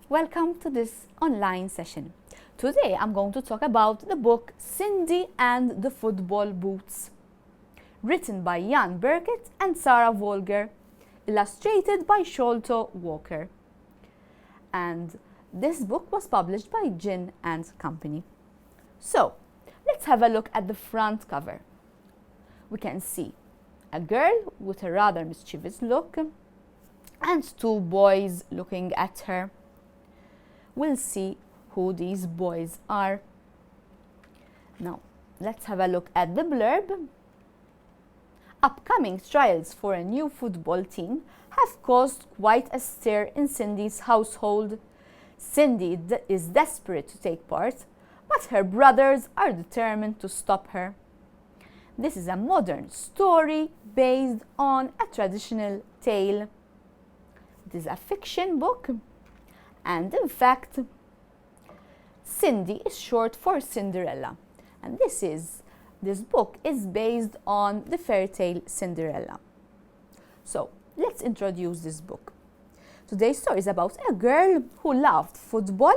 Welcome to this online session. Today I'm going to talk about the book Cindy and the Football Boots, written by Jan Burkett and Sarah Volger, illustrated by Sholto Walker. And this book was published by Ginn Company. So, let's have a look at the front cover. We can see a girl with a rather mischievous look and two boys looking at her. We'll see who these boys are. Now, let's have a look at the blurb. Upcoming trials for a new football team have caused quite a stir in Cindy's household. Cindy is desperate to take part, but her brothers are determined to stop her. This is a modern story based on a traditional tale. It is a fiction book, and in fact, Cindy is short for Cinderella, and this book is based on the fairy tale Cinderella. So, let's introduce this book. Today's story is about a girl who loved football,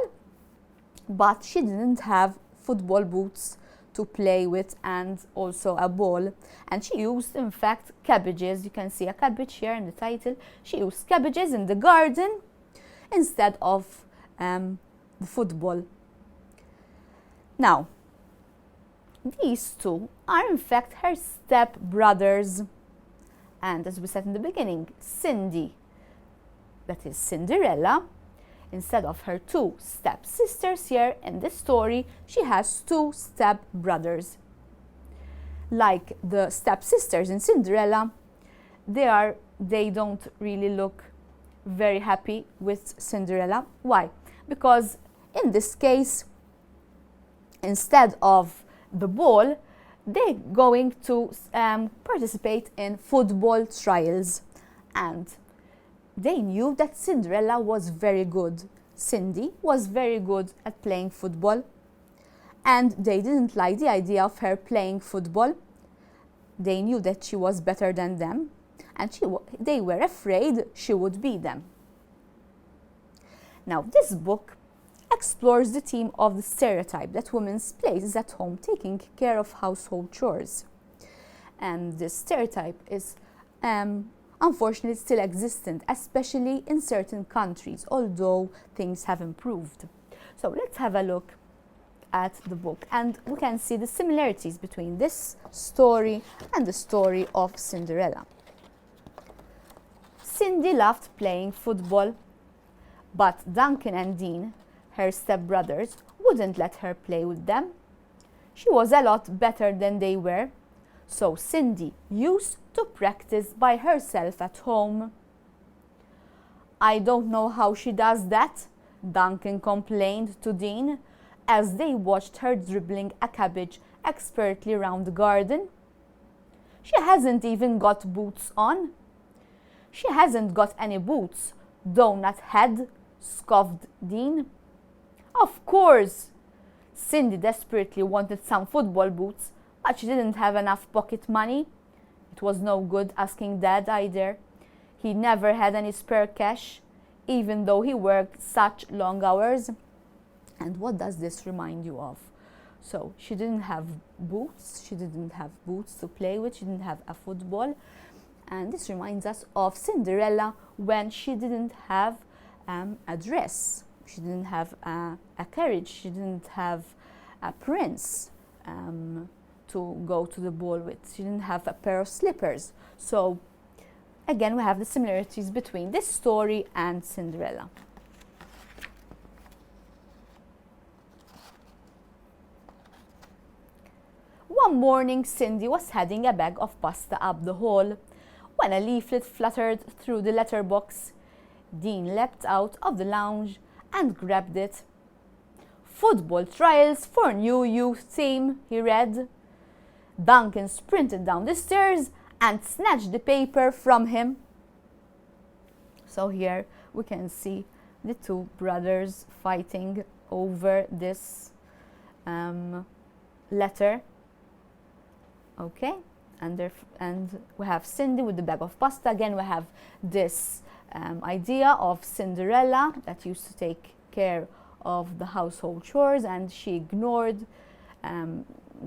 but she didn't have football boots to play with and also a ball. And she used, in fact, cabbages. You can see a cabbage here in the title. She used cabbages in the garden instead of the football. Now, these two are in fact her step-brothers. And as we said in the beginning, Cindy, that is Cinderella, instead of her two step-sisters here in this story, she has two step-brothers. Like the step-sisters in Cinderella, they don't really look very happy with Cinderella. Why? Because in this case, instead of the ball, they're going to participate in football trials. And they knew that Cinderella was very good. Cindy was very good at playing football, and they didn't like the idea of her playing football. They knew that she was better than them, and they were afraid she would beat them. Now, this book explores the theme of the stereotype that women's place is at home taking care of household chores. And this stereotype is unfortunately still existent, especially in certain countries, although things have improved. So let's have a look at the book, and we can see the similarities between this story and the story of Cinderella. Cindy loved playing football, but Duncan and Dean, her stepbrothers, wouldn't let her play with them. She was a lot better than they were, so Cindy used to practice by herself at home. "I don't know how she does that," Duncan complained to Dean as they watched her dribbling a cabbage expertly around the garden. "She hasn't even got boots on." "She hasn't got any boots, donut head," scoffed Dean. Of course! Cindy desperately wanted some football boots, but she didn't have enough pocket money. It was no good asking Dad either. He never had any spare cash, even though he worked such long hours. And what does this remind you of? So she didn't have boots, to play with, she didn't have a football. And this reminds us of Cinderella when she didn't have a dress. She didn't have a carriage, she didn't have a prince to go to the ball with. She didn't have a pair of slippers. So again, we have the similarities between this story and Cinderella. One morning, Cindy was heading a bag of pasta up the hall when a leaflet fluttered through the letterbox. Dean leapt out of the lounge and grabbed it. "Football trials for new youth team," he read. Duncan sprinted down the stairs and snatched the paper from him. So here we can see the two brothers fighting over this letter. Okay, and we have Cindy with the bag of pasta. Again, we have this idea of Cinderella that used to take care of the household chores, and she ignored,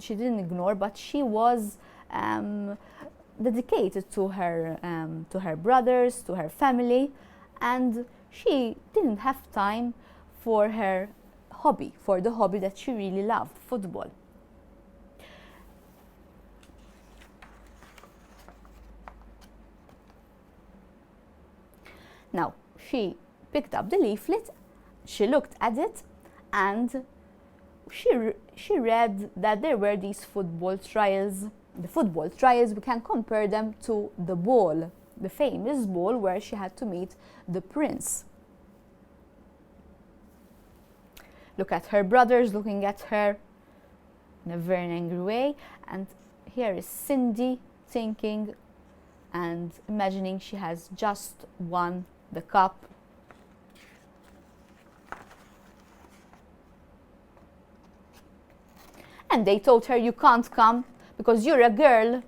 she didn't ignore, but she was dedicated to her brothers, to her family, and she didn't have time for her hobby, for the hobby that she really loved, football. Now, she picked up the leaflet, she looked at it, and she read that there were these football trials. The football trials, we can compare them to the ball, the famous ball where she had to meet the prince. Look at her brothers looking at her in a very angry way, and here is Cindy thinking and imagining she has just won the cup. And they told her, you can't come because you're a girl.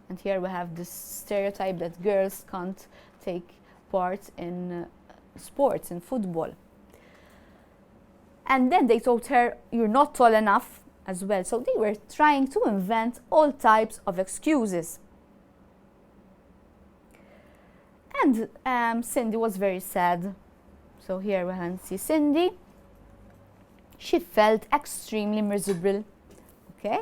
And here we have this stereotype that girls can't take part in sports, in football. And then they told her, you're not tall enough as well. So they were trying to invent all types of excuses. And Cindy was very sad. So here we can see Cindy. She felt extremely miserable. Okay.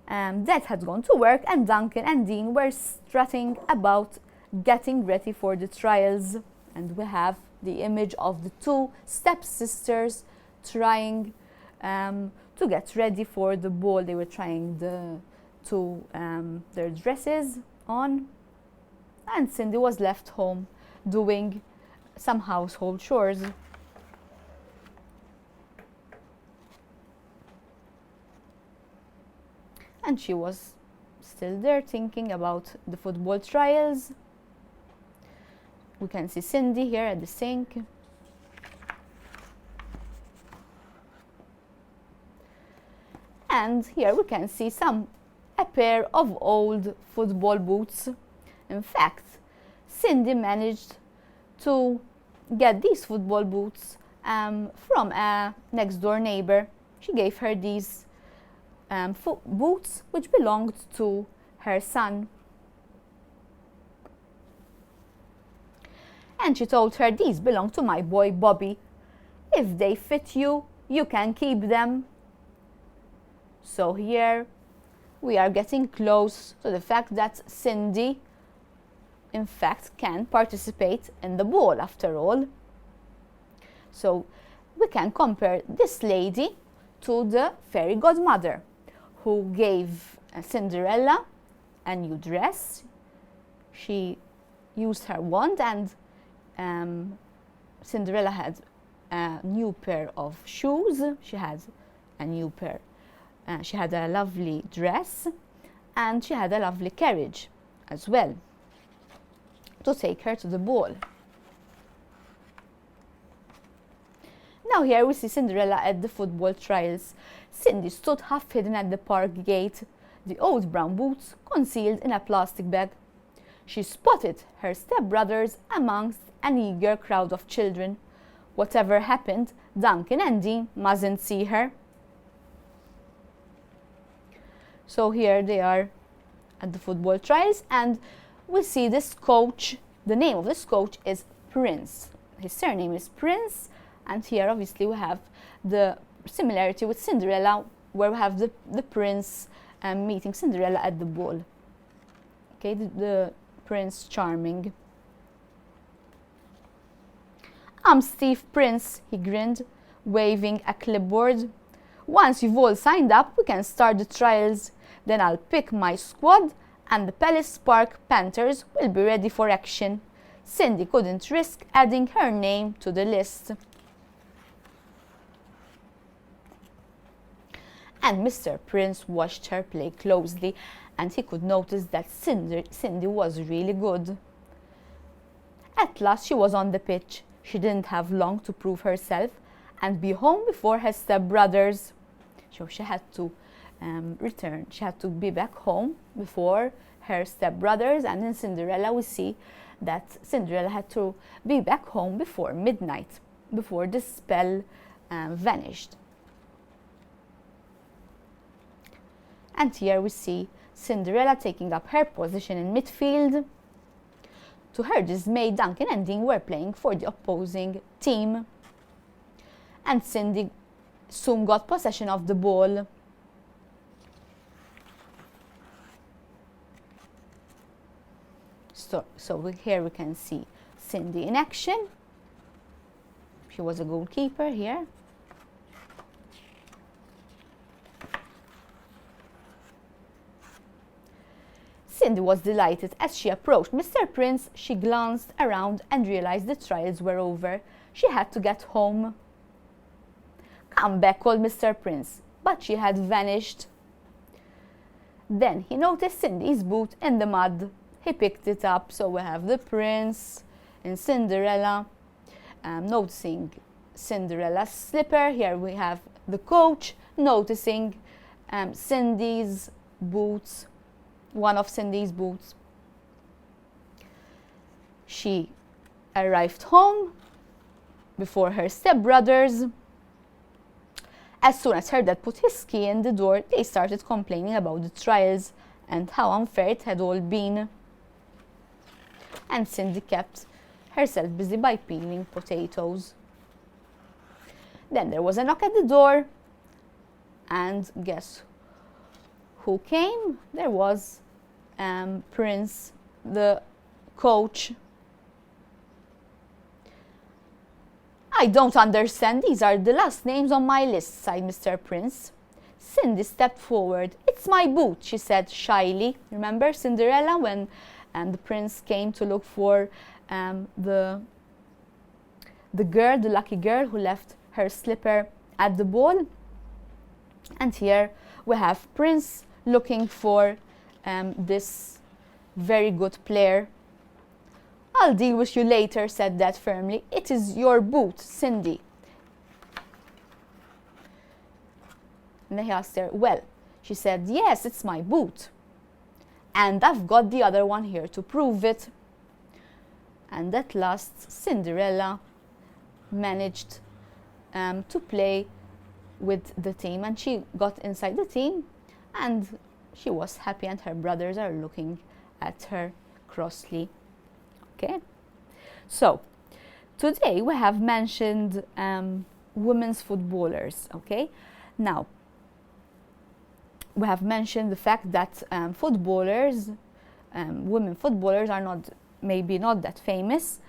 Dad had gone to work, and Duncan and Dean were strutting about getting ready for the trials. And we have the image of the two stepsisters trying to get ready for the ball. They were trying their dresses on, and Cindy was left home doing some household chores. And she was still there thinking about the football trials. We can see Cindy here at the sink. And here we can see a pair of old football boots. In fact, Cindy managed to get these football boots from a next door neighbor. She gave her these boots which belonged to her son. And she told her, these belong to my boy Bobby. If they fit you, you can keep them. So here we are getting close to the fact that Cindy, in fact, can participate in the ball after all. So we can compare this lady to the fairy godmother who gave Cinderella a new dress. She used her wand, and Cinderella had a new pair of shoes. She had a new pair. She had a lovely dress, and she had a lovely carriage as well to take her to the ball. Now here we see Cinderella at the football trials. Cindy stood half hidden at the park gate, the old brown boots concealed in a plastic bag. She spotted her stepbrothers amongst an eager crowd of children. Whatever happened, Duncan and Dean mustn't see her. So here they are at the football trials, and we see this coach. The name of this coach is Prince. His surname is Prince, and here obviously we have the similarity with Cinderella, where we have the prince meeting Cinderella at the ball. Okay, the Prince Charming. I'm Steve Prince, he grinned, waving a clipboard. Once you've all signed up, we can start the trials. Then I'll pick my squad, and the Palace Park Panthers will be ready for action. Cindy couldn't risk adding her name to the list. And Mr. Prince watched her play closely, and he could notice that Cindy was really good. At last she was on the pitch. She didn't have long to prove herself and be home before her stepbrothers. So she had to return. She had to be back home before her stepbrothers, and in Cinderella we see that Cinderella had to be back home before midnight, before the spell vanished. And here we see Cinderella taking up her position in midfield. To her dismay, Duncan and Dean were playing for the opposing team, and Cindy soon got possession of the ball. So here we can see Cindy in action. She was a goalkeeper here. Cindy was delighted. As she approached Mr. Prince, she glanced around and realized the trials were over. She had to get home. "Come back," called Mr. Prince, but she had vanished. Then he noticed Cindy's boot in the mud. He picked it up. So we have the prince and Cinderella noticing Cinderella's slipper. Here we have the coach noticing Cindy's boots, one of Cindy's boots. She arrived home before her stepbrothers. As soon as her dad put his key in the door, they started complaining about the trials and how unfair it had all been. And Cindy kept herself busy by peeling potatoes. Then there was a knock at the door, and guess who came? There was Prince, the coach. "I don't understand. These are the last names on my list," sighed Mr. Prince. Cindy stepped forward. "It's my boot," she said shyly. Remember Cinderella when the prince came to look for the girl, the lucky girl who left her slipper at the ball? And here we have Prince looking for this very good player. "I'll deal with you later," said Dad firmly. "It is your boot, Cindy." And then he asked her, "Well," she said, "yes, it's my boot. And I've got the other one here to prove it." And at last, Cinderella managed to play with the team, and she got inside the team, and she was happy, and her brothers are looking at her crossly. Okay, so today we have mentioned women's footballers. Okay, now we have mentioned the fact that footballers, women footballers, are maybe not that famous,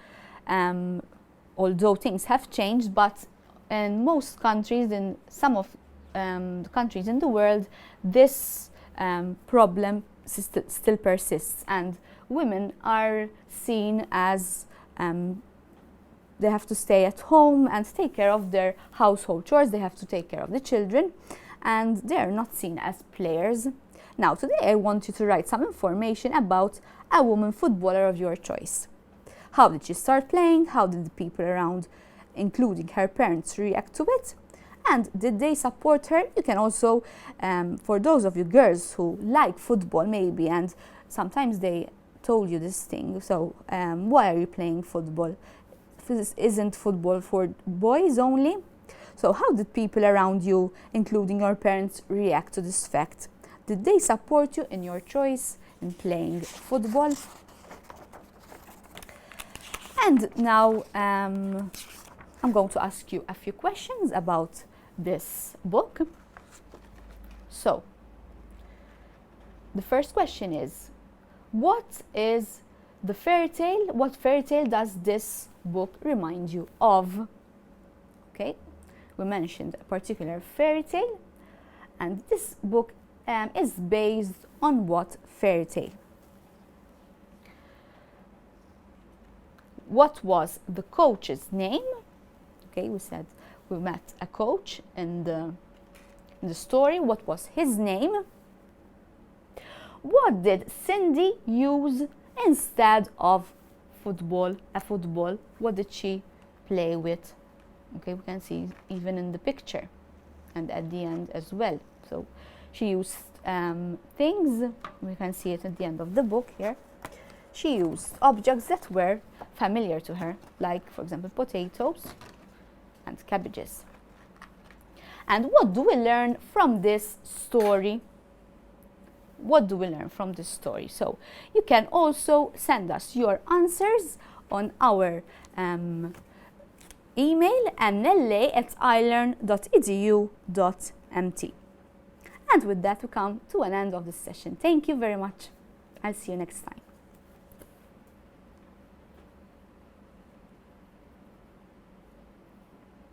although things have changed. But in most countries, in some of the countries in the world, this problem still persists, and women are seen as they have to stay at home and take care of their household chores. They have to take care of the children, and they are not seen as players. Now, today I want you to write some information about a woman footballer of your choice. How did she start playing? How did the people around, including her parents, react to it? And did they support her? You can also, for those of you girls who like football maybe, and sometimes they told you this thing, so why are you playing football? This isn't football for boys only. So how did people around you, including your parents, react to this fact? Did they support you in your choice in playing football? And now I'm going to ask you a few questions about this book. So the first question is, what is the fairy tale? What fairy tale does this book remind you of? Okay, we mentioned a particular fairy tale, and this book is based on what fairy tale? What was the coach's name? Okay, we said we met a coach in the story. What was his name? What did Cindy use instead of football? What did she play with? Okay, we can see even in the picture and at the end as well. So She used things, we can see it at the end of the book here. She used objects that were familiar to her, like, for example, potatoes and cabbages. And what do we learn from this story? What do we learn from this story? So you can also send us your answers on our email nla@ilearn.edu.mt. And with that, we come to an end of this session. Thank you very much. I'll see you next time.